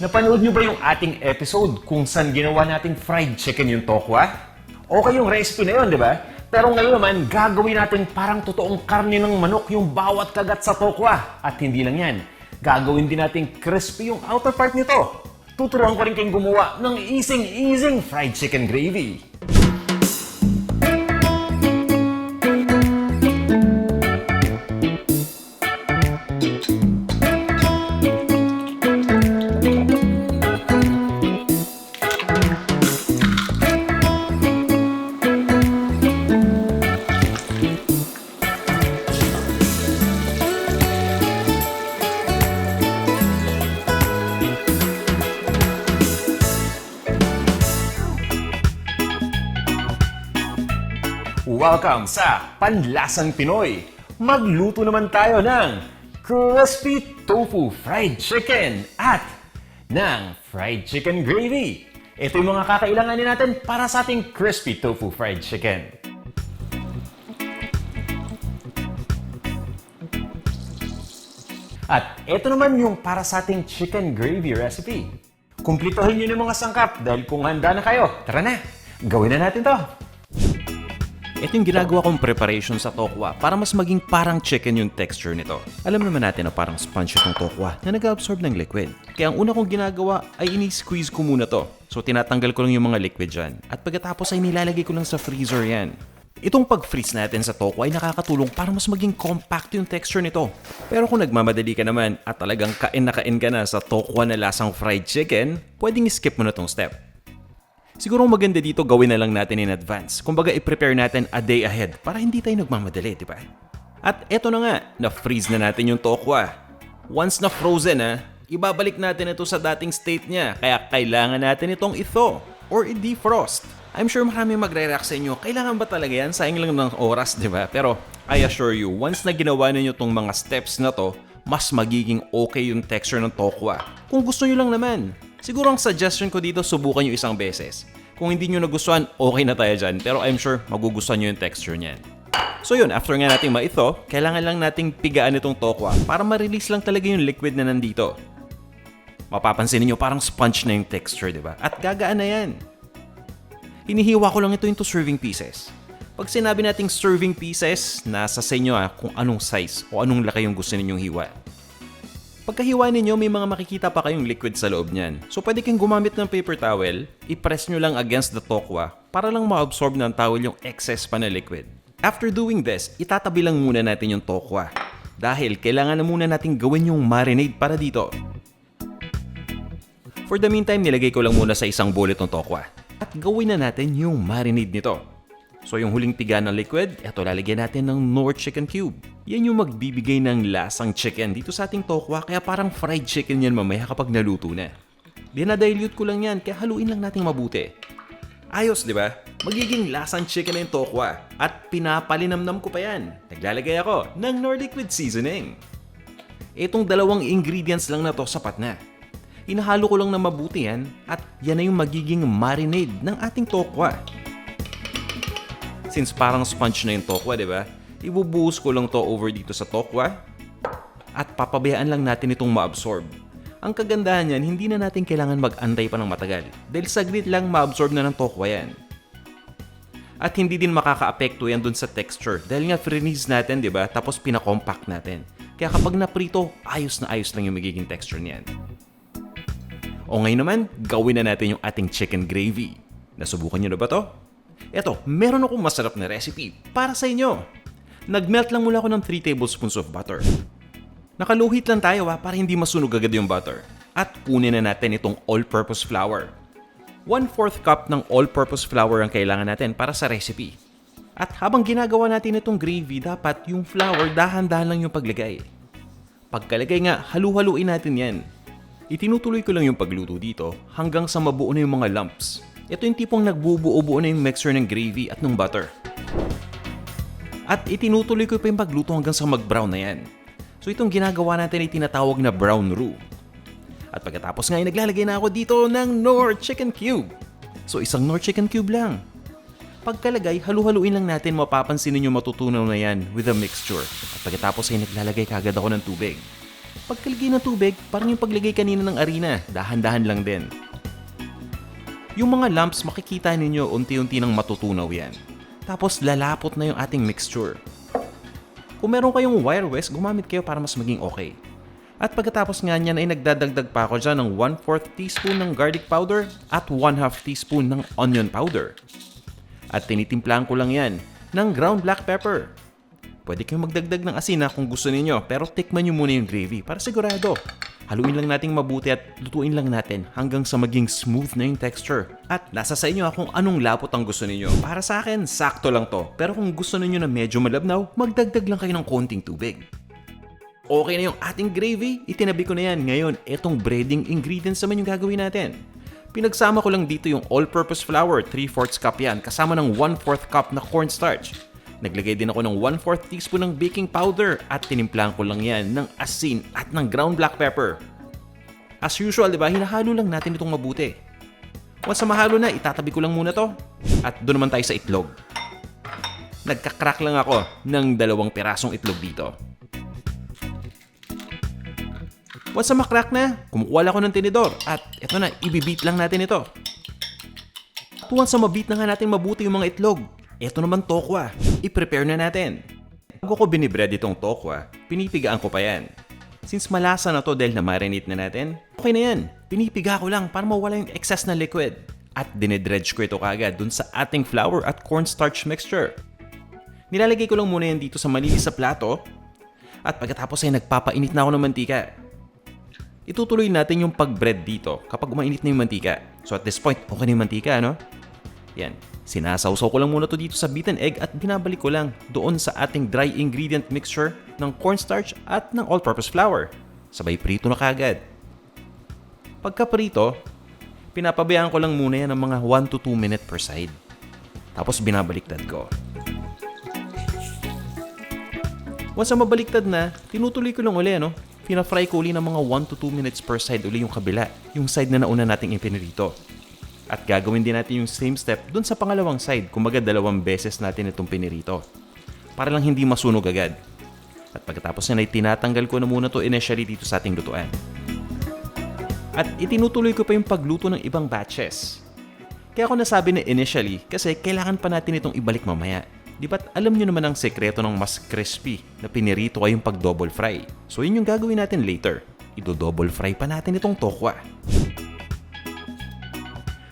Napanood nyo ba yung ating episode kung saan ginawa nating fried chicken yung tokwa? Okay yung recipe na yun, di ba? Pero ngayon naman, gagawin natin parang totoong karne ng manok yung bawat kagat sa tokwa. At hindi lang yan, gagawin din natin crispy yung outer part nito. Tuturuan ko rin kayong gumawa ng easing fried chicken gravy. Welcome sa Panlasang Pinoy! Magluto naman tayo ng crispy tofu fried chicken at ng fried chicken gravy. Ito yung mga kakailanganin natin para sa ating crispy tofu fried chicken. At ito naman yung para sa ating chicken gravy recipe. Kumplituhin nyo ng mga sangkap dahil kung handa na kayo, tara na! Gawin na natin to! Ito yung ginagawa kong preparation sa tokwa para mas maging parang chicken yung texture nito. Alam naman natin na parang sponge itong tokwa na nag-absorb ng liquid. Kaya ang una kong ginagawa ay ini-squeeze ko muna to. So tinatanggal ko lang yung mga liquid dyan. At pagkatapos ay nilalagay ko lang sa freezer yan. Itong pag-freeze natin sa tokwa ay nakakatulong para mas maging compact yung texture nito. Pero kung nagmamadali ka naman at talagang kain ka na sa tokwa na lasang fried chicken, pwedeng skip mo na tong step. Siguro maganda dito gawin na lang natin in advance. Kumbaga i-prepare natin a day ahead para hindi tayo nagmamadali, di ba? At eto na nga, na-freeze na natin yung tokwa. Once na frozen ibabalik natin ito sa dating state niya. Kaya kailangan natin itong i-thaw or i-defrost. I'm sure marami magre-react sa inyo, kailangan ba talaga yan? Sayang lang ng oras, di ba? Pero I assure you, once na ginawa ninyo itong mga steps na to, mas magiging okay yung texture ng tokwa. Kung gusto nyo lang naman. Siguro ang suggestion ko dito, subukan nyo isang beses. Kung hindi nyo nagustuhan, okay na tayo dyan. Pero I'm sure magugustuhan nyo yung texture niyan. So yun, after nga nating ma-thaw, kailangan lang nating pigaan itong tokwa para ma-release lang talaga yung liquid na nandito. Mapapansin niyo parang sponge na yung texture, di ba? At gagaan na yan. Hinihiwa ko lang ito into serving pieces. Pag sinabi nating serving pieces, nasa sa inyo kung anong size o anong laki yung gusto ninyong hiwa. Pagkahiwa ninyo, may mga makikita pa kayong liquid sa loob niyan. So pwede kayong gumamit ng paper towel, i-press nyo lang against the tokwa para lang ma-absorb ng towel yung excess pa na liquid. After doing this, itatabi lang muna natin yung tokwa. Dahil kailangan na muna natin gawin yung marinade para dito. For the meantime, nilagay ko lang muna sa isang bowl itong tokwa. At gawin na natin yung marinade nito. So yung huling piga ng liquid, ito lalagyan natin ng Knorr chicken cube. Yan yung magbibigay ng lasang chicken dito sa ating tokwa, kaya parang fried chicken yan mamaya kapag naluto na. Dinadilute ko lang yan, kaya haluin lang natin mabuti. Ayos, di ba? Magiging lasang chicken na yung tokwa. At pinapalinamnam ko pa yan. Naglalagay ako ng Knorr liquid seasoning. Itong dalawang ingredients lang na to sapat na. Hinahalo ko lang na mabuti yan at yan na yung magiging marinade ng ating tokwa. Since parang sponge na yung tokwa, di ba? Ibubuhos ko lang to over dito sa tokwa at papabayaan lang natin itong ma-absorb. Ang kagandahan niyan, hindi na natin kailangan mag-antay pa ng matagal dahil saglit lang ma-absorb na ng tokwa yan. At hindi din makaka-apekto yan dun sa texture dahil nga freeze natin, di ba? Tapos pinakompact natin. Kaya kapag naprito, ayos na ayos lang yung magiging texture niyan. O ngayon naman, gawin na natin yung ating chicken gravy. Nasubukan nyo na ba to? Eto, meron akong masarap na recipe para sa inyo. Nag-melt lang mula ako ng 3 tablespoons of butter. Nakaluhit lang tayo para hindi masunog agad yung butter. At kunin na natin itong all-purpose flour. 1/4 cup ng all-purpose flour ang kailangan natin para sa recipe. At habang ginagawa natin itong gravy, dapat yung flour dahan-dahan lang yung paglagay. Pagkalagay nga, halu-haluin natin yan. Itinutuloy ko lang yung pagluto dito hanggang sa mabuo na yung mga lumps. Ito yung tipong nagbubuo-buo na yung mixture ng gravy at ng butter. At itinutuloy ko pa yung pagluto hanggang sa mag-brown na yan. So itong ginagawa natin ay tinatawag na brown roux. At pagkatapos nga ay naglalagay na ako dito ng Knorr chicken cube. So isang Knorr chicken cube lang. Pagkalagay, halu-haluin lang natin, mapapansin ninyo matutunaw na yan with a mixture. At pagkatapos ay naglalagay kagad ako ng tubig. Pagkalagay ng tubig, parang yung paglagay kanina ng arena, dahan-dahan lang din. Yung mga lumps, makikita ninyo unti-unti nang matutunaw yan. Tapos lalapot na yung ating mixture. Kung meron kayong wire whisk, gumamit kayo para mas maging okay. At pagkatapos nga niyan ay nagdadagdag pa ako dyan ng 1/4 teaspoon ng garlic powder at 1/2 teaspoon ng onion powder. At tinitimplahan ko lang yan ng ground black pepper. Pwede kayong magdagdag ng asin kung gusto ninyo, pero tikman nyo muna yung gravy para sigurado. Haluin lang natin mabuti at lutuin lang natin hanggang sa maging smooth na yung texture. At nasa sa inyo kung anong lapot ang gusto ninyo. Para sa akin, sakto lang to. Pero kung gusto ninyo na medyo malabnaw, magdagdag lang kayo ng konting tubig. Okay na yung ating gravy, itinabi ko na yan. Ngayon, etong breading ingredients naman yung gagawin natin. Pinagsama ko lang dito yung all-purpose flour, 3/4 cup yan, kasama ng 1/4 cup na cornstarch. Naglagay din ako ng 1/4 teaspoon ng baking powder at tinimplahan ko lang yan ng asin at ng ground black pepper. As usual, diba, hinahalo lang natin itong mabuti. Once na mahalo na, itatabi ko lang muna to. At doon naman tayo sa itlog. Nagka-crack lang ako ng 2 pirasong itlog dito. Once na makrack na, kumukuha ako ng tinidor at eto na, ibibit lang natin ito. At once na mabit na nga natin mabuti yung mga itlog, eto naman tokwa, i-prepare na natin. Bago ko binibread itong tokwa, pinipigaan ko pa yan. Since malasa na to dahil na-marinate na natin, okay na yan. Pinipiga ko lang para mawala yung excess na liquid. At dinedredge ko ito kagad dun sa ating flour at cornstarch mixture. Nilalagay ko lang muna yan dito sa malinis sa plato at pagkatapos ay nagpapainit na ako ng mantika. Itutuloy natin yung pag-bread dito kapag umainit na yung mantika. So at this point, okay na yung mantika, no? Yan. Sinasawsaw ko lang muna to dito sa beaten egg at binabalik ko lang doon sa ating dry ingredient mixture ng cornstarch at ng all-purpose flour. Sabay prito na kagad. Pagka prito, pinapabayaan ko lang muna yan ng mga 1 to 2 minutes per side. Tapos binabaliktad ko. Once na mabaliktad na, tinutuloy ko lang uli, no? Pina-fry ko uli ng mga 1 to 2 minutes per side uli yung kabila, yung side na nauna nating ipinirito. At gagawin din natin yung same step dun sa pangalawang side, kumaga 2 beses natin itong pinirito. Para lang hindi masunog agad. At pagkatapos na tinatanggal ko na muna to initially dito sa ating lutuan. At itinutuloy ko pa yung pagluto ng ibang batches. Kaya ako nasabi na initially kasi kailangan pa natin itong ibalik mamaya. Di ba't alam nyo naman ang sekreto ng mas crispy na pinirito ay yung pag-double fry. So yun yung gagawin natin later. Ido-double fry pa natin itong tokwa.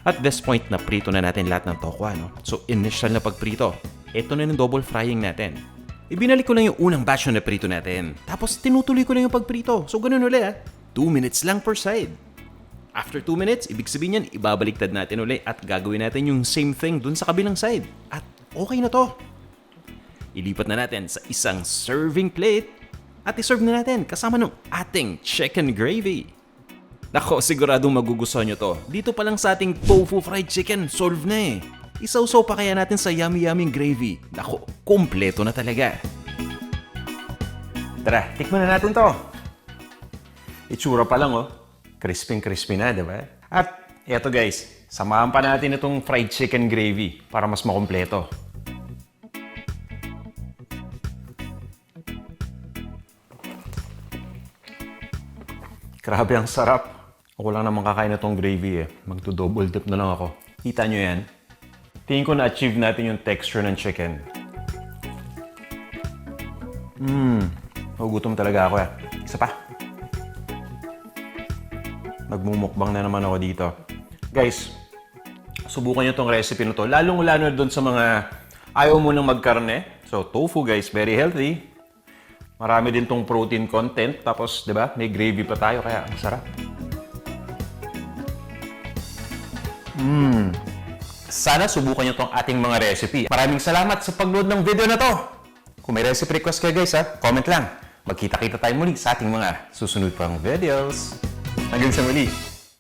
At this point, na prito na natin lahat ng tokwa, no? So initial na pagprito. Ito na yung double frying natin. Ibinalik ko lang yung unang batch na prito natin. Tapos tinutuloy ko lang yung pagprito. So ganun ulit 2 minutes lang per side. After 2 minutes, ibig sabihin yan, ibabaliktad natin ulit at gagawin natin yung same thing dun sa kabilang side. At okay na to. Ilipat na natin sa isang serving plate at iserve na natin kasama ng ating chicken gravy. Nako, siguradong magugustuhan nyo to. Dito pa lang sa ating tofu fried chicken, solve na eh. Isawsaw pa kaya natin sa yummy-yummy gravy. Nako, kompleto na talaga. Tara, tikman na natin to. Itsura pa lang, oh. Crispy-crispy na, diba? At eto guys, samahan pa natin itong fried chicken gravy para mas makompleto. Grabe, ang sarap. Ako lang naman kakain na tong gravy eh. Magdo-double dip na lang ako. Kita nyo yan? Tingin ko na-achieve natin yung texture ng chicken. Nagugutom talaga ako eh. Isa pa. Nagmumukbang na naman ako dito. Guys, subukan nyo tong recipe na to. Lalong-lalo doon sa mga ayaw mo nang magkarne. So, tofu guys, very healthy. Marami din tong protein content. Tapos, di ba, may gravy pa tayo kaya ang sarap. Sana subukan nyo tong ating mga recipe. Maraming salamat sa pag-load ng video na to. Kung may recipe request kayo guys, comment lang. Magkita-kita tayo muli sa ating mga susunod pang videos. Hanggang sa muli.